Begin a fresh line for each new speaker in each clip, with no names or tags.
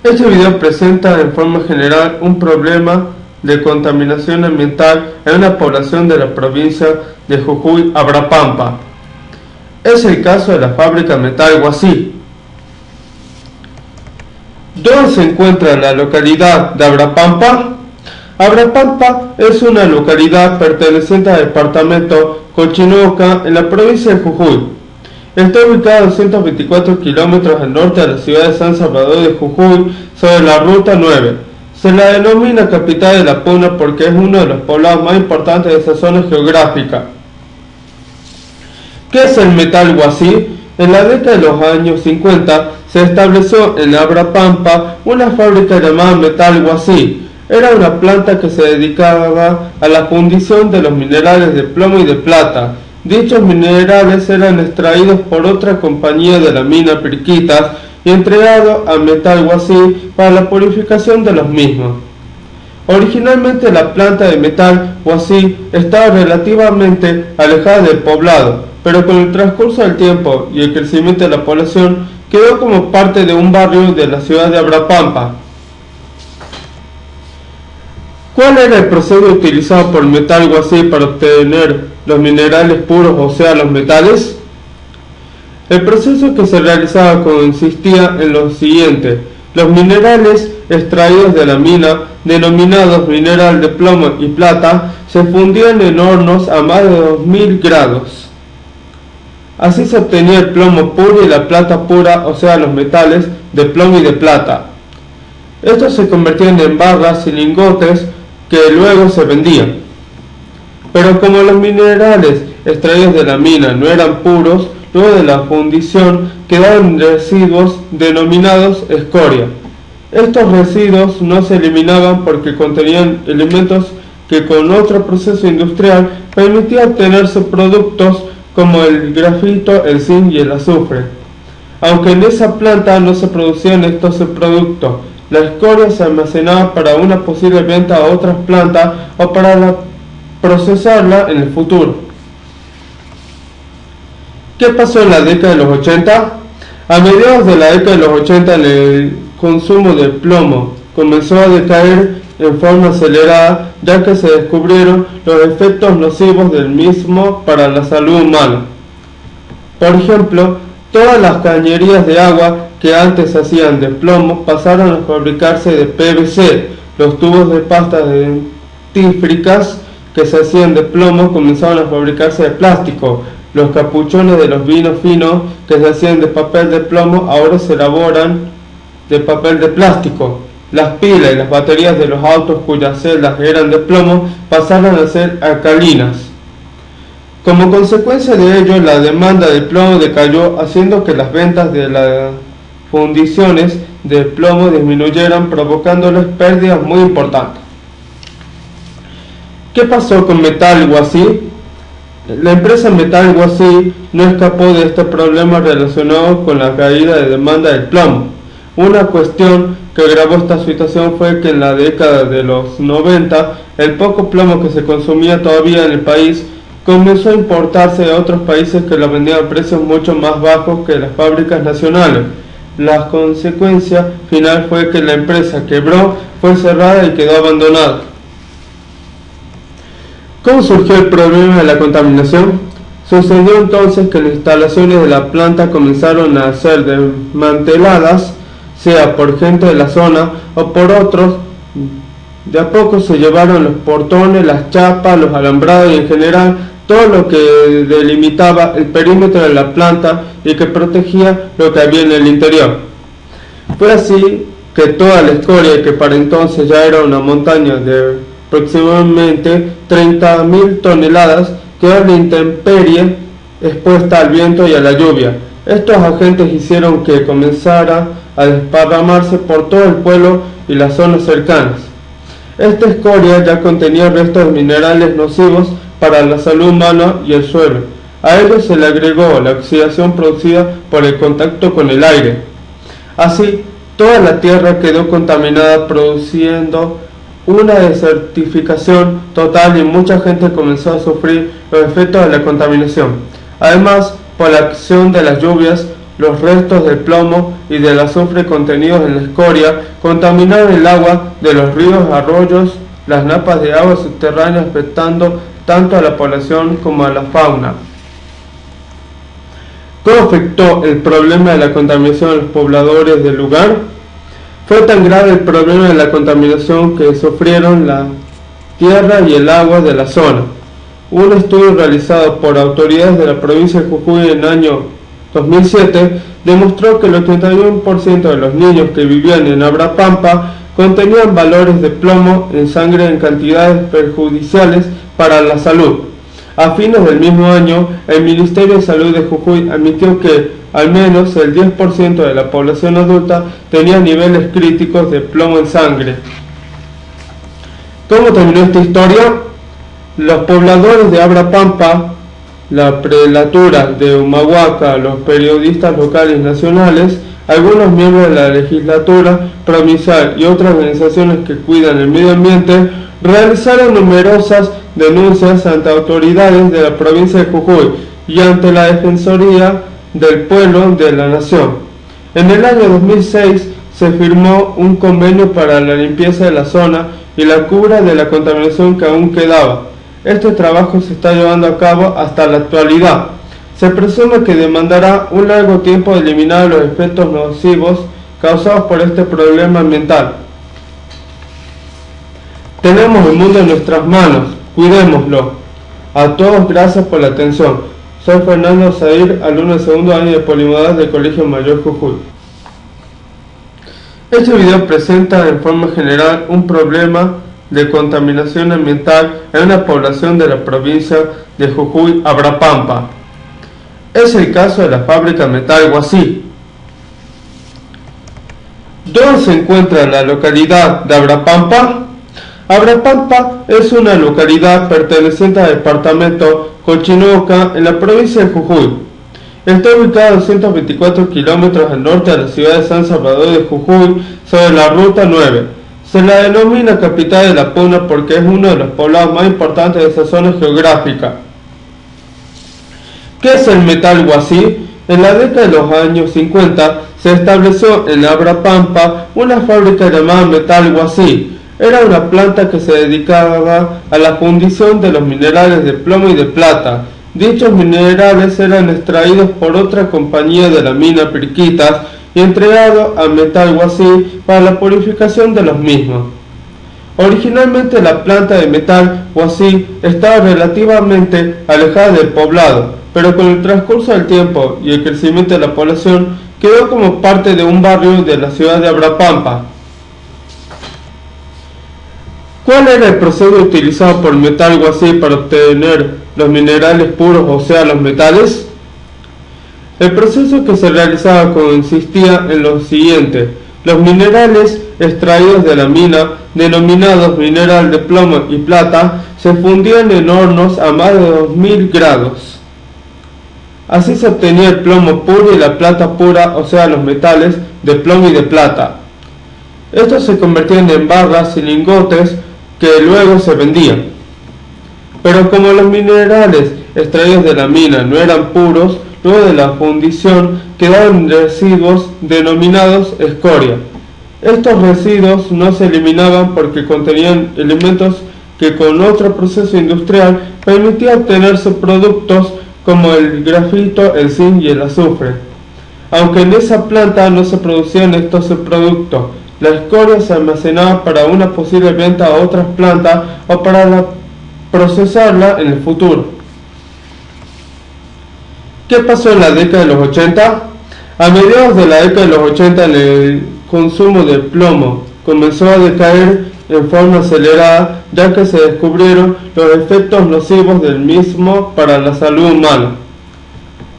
Este video presenta en forma general un problema de contaminación ambiental en una población de la provincia de Jujuy, Abrapampa. Es el caso de la fábrica Metal Huasi, donde se encuentra la localidad de Abrapampa. Abrapampa es una localidad perteneciente al departamento Colchinoca en la provincia de Jujuy. Está ubicada a 224 kilómetros al norte de la ciudad de San Salvador de Jujuy, sobre la ruta 9. Se la denomina capital de la Puna porque es uno de los poblados más importantes de esa zona geográfica. ¿Qué es el Metal Huasi? En la década de los años 50 se estableció en Abrapampa una fábrica llamada Metal Huasi. Era una planta que se dedicaba a la fundición de los minerales de plomo y de plata. Dichos minerales eran extraídos por otra compañía de la mina Pirquitas y entregados a Metal Huasi para la purificación de los mismos. Originalmente la planta de Metal Huasi estaba relativamente alejada del poblado, pero con el transcurso del tiempo y el crecimiento de la población quedó como parte de un barrio de la ciudad de Abrapampa. ¿Cuál era el proceso utilizado por Metal Huasi para obtener los minerales puros, o sea, los metales? El proceso que se realizaba consistía en lo siguiente: los minerales extraídos de la mina, denominados mineral de plomo y plata, se fundían en hornos a más de 2000 grados. Así se obtenía el plomo puro y la plata pura, o sea, los metales de plomo y de plata. Estos se convertían en barras y lingotes que luego se vendían. Pero como los minerales extraídos de la mina no eran puros, luego de la fundición quedaban residuos denominados escoria. Estos residuos no se eliminaban porque contenían elementos que con otro proceso industrial permitía obtener subproductos como el grafito, el zinc y el azufre. Aunque en esa planta no se producían estos subproductos, la escoria se almacenaba para una posible venta a otras plantas o para procesarla en el futuro. ¿Qué pasó en la década de los 80? A mediados de la década de los 80 el consumo de plomo comenzó a decaer en forma acelerada, ya que se descubrieron los efectos nocivos del mismo para la salud humana. Por ejemplo, todas las cañerías de agua que antes se hacían de plomo pasaron a fabricarse de PVC. Los tubos de pastas dentífricas que se hacían de plomo comenzaron a fabricarse de plástico. Los capuchones de los vinos finos que se hacían de papel de plomo ahora se elaboran de papel de plástico. Las pilas y las baterías de los autos cuyas celdas eran de plomo pasaron a ser alcalinas. Como consecuencia de ello, la demanda de plomo decayó, haciendo que las ventas de las fundiciones de plomo disminuyeran, provocándoles pérdidas muy importantes. ¿Qué pasó con Metal Huasi? La empresa Metal Huasi no escapó de este problema relacionado con la caída de demanda del plomo. Una cuestión que agravó esta situación fue que en la década de los 90 el poco plomo que se consumía todavía en el país comenzó a importarse de otros países que lo vendían a precios mucho más bajos que las fábricas nacionales. La consecuencia final fue que la empresa quebró, fue cerrada y quedó abandonada. ¿Cómo surgió el problema de la contaminación? Sucedió entonces que las instalaciones de la planta comenzaron a ser desmanteladas, sea por gente de la zona o por otros. De a poco se llevaron los portones, las chapas, los alambrados y en general todo lo que delimitaba el perímetro de la planta y que protegía lo que había en el interior. Fue así que toda la escoria, que para entonces ya era una montaña de aproximadamente 30.000 toneladas, quedó a la intemperie, expuesta al viento y a la lluvia. Estos agentes hicieron que comenzara a desparramarse por todo el pueblo y las zonas cercanas. Esta escoria ya contenía restos de minerales nocivos para la salud humana y el suelo. A ello se le agregó la oxidación producida por el contacto con el aire. Así, toda la tierra quedó contaminada, produciendo una desertificación total y mucha gente comenzó a sufrir los efectos de la contaminación. Además, por la acción de las lluvias, los restos del plomo y del azufre contenidos en la escoria contaminaron el agua de los ríos, arroyos, las napas de agua subterráneas, afectando tanto a la población como a la fauna. ¿Cómo afectó el problema de la contaminación a los pobladores del lugar? Fue tan grave el problema de la contaminación que sufrieron la tierra y el agua de la zona. Un estudio realizado por autoridades de la provincia de Jujuy en el año 2007 demostró que el 81% de los niños que vivían en Abrapampa contenían valores de plomo en sangre en cantidades perjudiciales para la salud. A fines del mismo año, el Ministerio de Salud de Jujuy admitió que al menos el 10% de la población adulta tenía niveles críticos de plomo en sangre. ¿Cómo terminó esta historia? Los pobladores de Abrapampa, la prelatura de Humahuaca, los periodistas locales y nacionales, algunos miembros de la legislatura provincial y otras organizaciones que cuidan el medio ambiente realizaron numerosas denuncias ante autoridades de la provincia de Jujuy y ante la Defensoría del Pueblo de la Nación. En el año 2006 se firmó un convenio para la limpieza de la zona y la cura de la contaminación que aún quedaba. Este trabajo se está llevando a cabo hasta la actualidad. Se presume que demandará un largo tiempo de eliminar los efectos nocivos causados por este problema ambiental. Tenemos el mundo en nuestras manos, cuidémoslo. A todos gracias por la atención. Soy Fernando Zair, alumno de segundo año de Polimodal del Colegio Mayor Jujuy. Este video presenta en forma general un problema de contaminación ambiental en una población de la provincia de Jujuy, Abrapampa. Es el caso de la fábrica Metal Huasi. ¿Dónde se encuentra la localidad de Abrapampa? Abrapampa es una localidad perteneciente al departamento Cochinoca en la provincia de Jujuy. Está ubicada a 224 kilómetros al norte de la ciudad de San Salvador de Jujuy, sobre la ruta 9. Se la denomina capital de la Puna porque es uno de los poblados más importantes de esa zona geográfica. ¿Qué es el Metal Huasi? En la década de los años 50 se estableció en Abrapampa una fábrica llamada Metal Huasi. Era una planta que se dedicaba a la fundición de los minerales de plomo y de plata. Dichos minerales eran extraídos por otra compañía de la mina Pirquitas y entregados a Metal Huasi para la purificación de los mismos. Originalmente la planta de Metal Huasi estaba relativamente alejada del poblado, pero con el transcurso del tiempo y el crecimiento de la población quedó como parte de un barrio de la ciudad de Abrapampa. ¿Cuál era el proceso utilizado por Metal Huasi para obtener los minerales puros, o sea, los metales? El proceso que se realizaba consistía en lo siguiente: los minerales extraídos de la mina, denominados mineral de plomo y plata, se fundían en hornos a más de 2000 grados. Así se obtenía el plomo puro y la plata pura, o sea, los metales de plomo y de plata. Estos se convertían en barras y lingotes que luego se vendían. Pero como los minerales extraídos de la mina no eran puros, luego de la fundición quedaron residuos denominados escoria. Estos residuos no se eliminaban porque contenían elementos que con otro proceso industrial permitía obtener subproductos como el grafito, el zinc y el azufre. Aunque en esa planta no se producían estos subproductos, la escoria se almacenaba para una posible venta a otras plantas o para procesarla en el futuro. ¿Qué pasó en la década de los 80? A mediados de la década de los 80 el consumo de plomo comenzó a decaer en forma acelerada, ya que se descubrieron los efectos nocivos del mismo para la salud humana.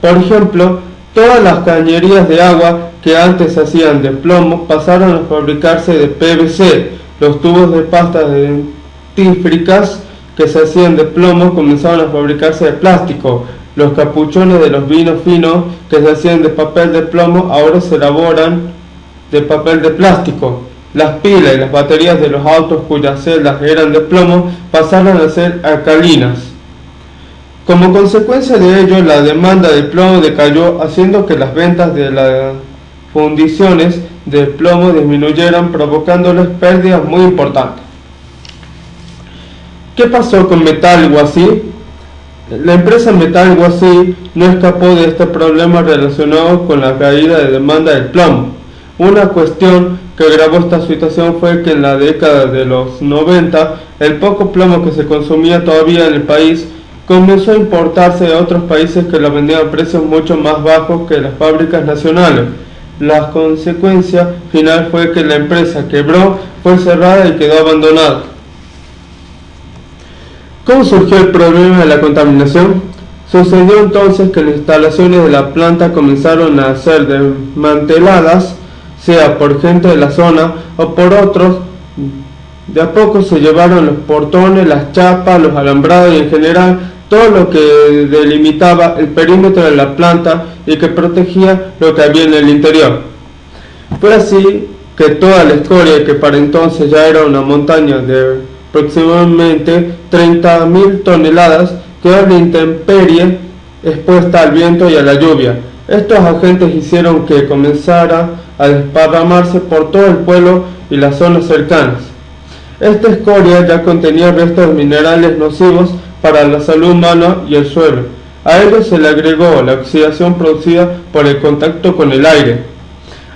Por ejemplo, todas las cañerías de agua que antes se hacían de plomo pasaron a fabricarse de PVC. Los tubos de pastas dentífricas que se hacían de plomo comenzaron a fabricarse de plástico. Los capuchones de los vinos finos que se hacían de papel de plomo ahora se elaboran de papel de plástico. Las pilas y las baterías de los autos cuyas celdas eran de plomo pasaron a ser alcalinas. Como consecuencia de ello, la demanda de plomo decayó, haciendo que las ventas de las fundiciones de plomo disminuyeran, provocándoles pérdidas muy importantes. ¿Qué pasó con Metal Huasi? La empresa Metal Huasi no escapó de este problema relacionado con la caída de demanda del plomo. Una cuestión que agravó esta situación fue que en la década de los 90, el poco plomo que se consumía todavía en el país comenzó a importarse de otros países que lo vendían a precios mucho más bajos que las fábricas nacionales. La consecuencia final fue que la empresa quebró, fue cerrada y quedó abandonada. ¿Cómo surgió el problema de la contaminación? Sucedió entonces que las instalaciones de la planta comenzaron a ser desmanteladas, sea por gente de la zona o por otros. De a poco se llevaron los portones, las chapas, los alambrados y en general todo lo que delimitaba el perímetro de la planta y que protegía lo que había en el interior. Fue así que toda la escoria, que para entonces ya era una montaña de aproximadamente 30.000 toneladas, quedó a la intemperie, expuesta al viento y a la lluvia. Estos agentes hicieron que comenzara a desparramarse por todo el pueblo y las zonas cercanas. Esta escoria ya contenía restos de minerales nocivos para la salud humana y el suelo. A ello se le agregó la oxidación producida por el contacto con el aire.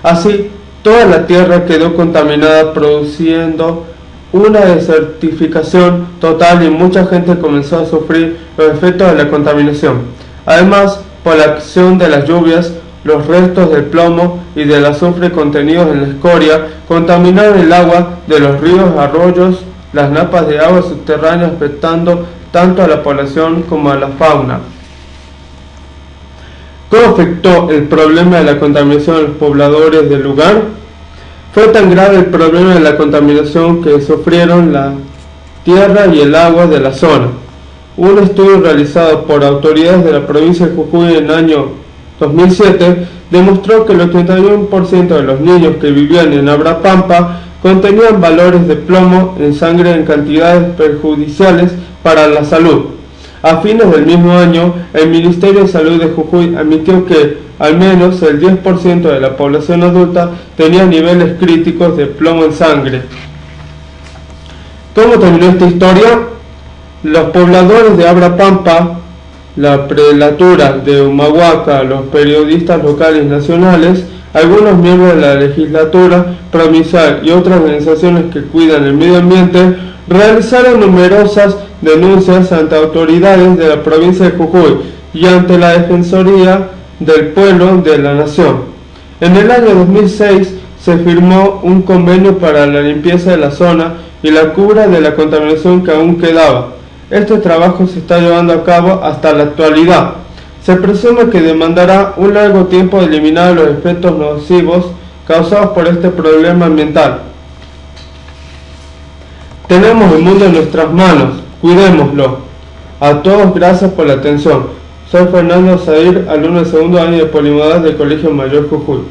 Así, toda la tierra quedó contaminada, produciendo una desertificación total y mucha gente comenzó a sufrir los efectos de la contaminación. Además, por la acción de las lluvias, los restos del plomo y del azufre contenidos en la escoria contaminaron el agua de los ríos, arroyos, las napas de agua subterráneas, afectando tanto a la población como a la fauna. ¿Cómo afectó el problema de la contaminación a los pobladores del lugar? Fue tan grave el problema de la contaminación que sufrieron la tierra y el agua de la zona. Un estudio realizado por autoridades de la provincia de Jujuy en el año 2007 demostró que el 81% de los niños que vivían en Abrapampa contenían valores de plomo en sangre en cantidades perjudiciales para la salud. A fines del mismo año, el Ministerio de Salud de Jujuy admitió que al menos el 10% de la población adulta tenía niveles críticos de plomo en sangre. ¿Cómo terminó esta historia? Los pobladores de Abrapampa, la prelatura de Humahuaca, los periodistas locales y nacionales, algunos miembros de la legislatura provincial y otras organizaciones que cuidan el medio ambiente realizaron numerosas denuncias ante autoridades de la provincia de Jujuy y ante la Defensoría del Pueblo de la Nación. En el año 2006 se firmó un convenio para la limpieza de la zona y la cura de la contaminación que aún quedaba. Este trabajo se está llevando a cabo hasta la actualidad. Se presume que demandará un largo tiempo de eliminar los efectos nocivos causados por este problema ambiental. Tenemos el mundo en nuestras manos, cuidémoslo. A todos gracias por la atención. Soy Fernando Zair, alumno de segundo año de Polimodal del Colegio Mayor Jujuy.